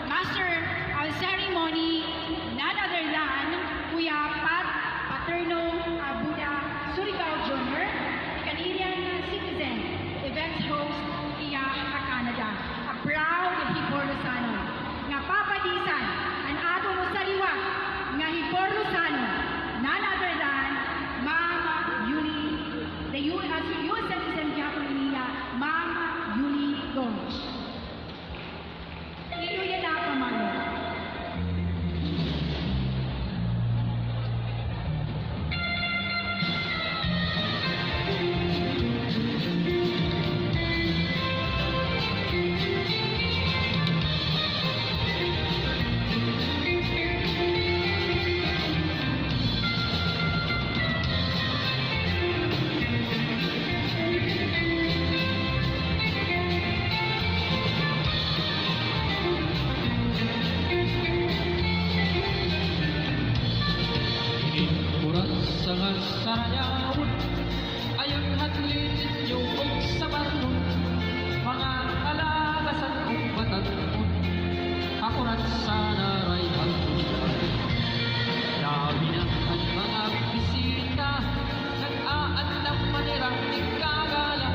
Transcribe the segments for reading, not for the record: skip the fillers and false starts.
Master of Ceremony, none other than Kuya Pat Paterno Abuda Surigao Jr., Canadian citizen, event host iya Canada, a proud Hipor-Luzano, nga papadisan ang ato mo sa liwa nga Hipor-Luzano, none other than Mama Yuli, the U.S. citizen Japanese niya, Mama Yuli Donch. Iluya na pamalo. Sangat sarayawon ayang hadlitin yung og sa barnon mga alagasan kong batanon ako rin sana ray hagtunan dami na ang mga bisita nag-aanlang manirang ikagala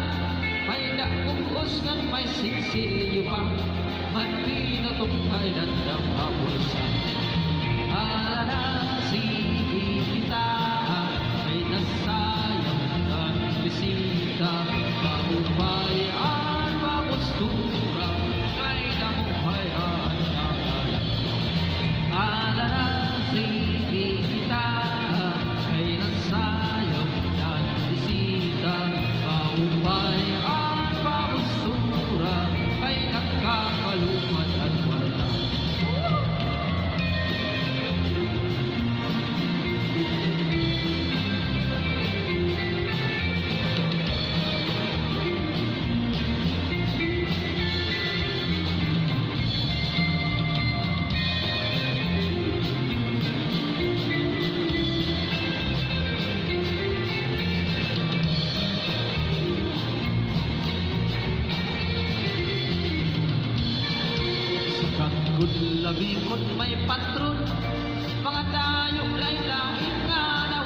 may naubos ng may sinsilyo pa magpinatok ay landang hapulsa sige kita ay nasayang ng bisita kaupayaan mapostura kay namuhayan ng alam sige kita ay nasayang ng bisita kaupayaan mapostura kay nagkakaluman at wala. Labikot may patron, mga tayong laylahing nganaw,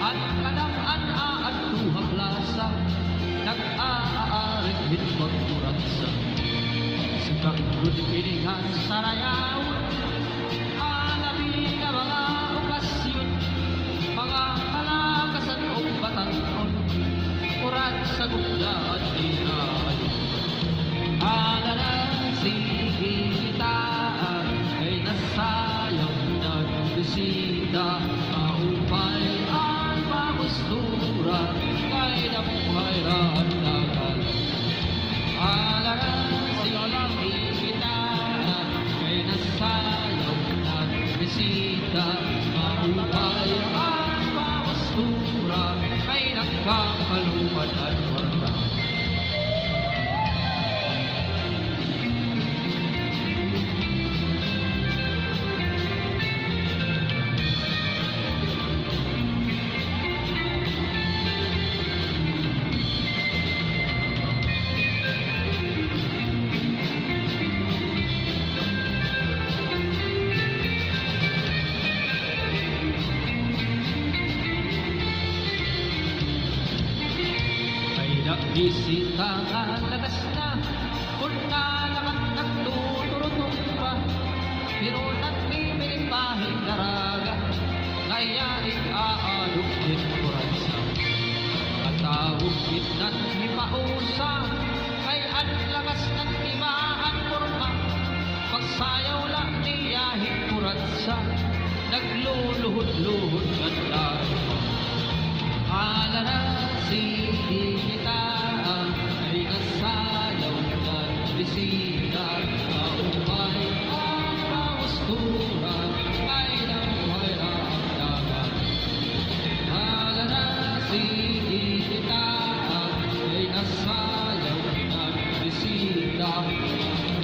at kadang-an at tuhang lasa, nag-aarik hitwag kuratsa. Sa kakod piningan sarayaw, alabi nga mga okasyon, mga kalakasan o batanon, kurat sa gunda at inaay. Sige kita ay nasayang nagbisita maupay ang makustura kay namuhay raan nagal sige kita ay nasayang nagbisita maupay ang makustura kay nagkakaluman at warta. Bisita nga lagas na kung nalakat nagtuturutong pa pero nagmimiling pahing daraga ngayaring aalok din kuransa katawag kitnat himausa kay ang lagas ng ibaan kurma pagsayaw lang niyahing kuransa nagluluhod-luhod ganda sige kita ay nasayaw ng bisita kaupay ang paustura ay namuhay ang dagat sige kita ay nasayaw ng bisita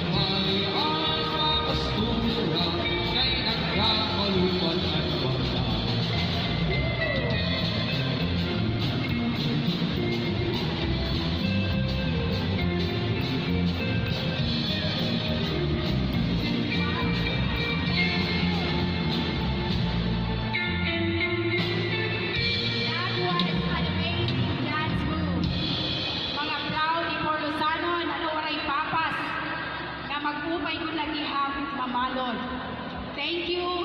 kaupay ang paustura kay nagkakalupan at wala. Thank you.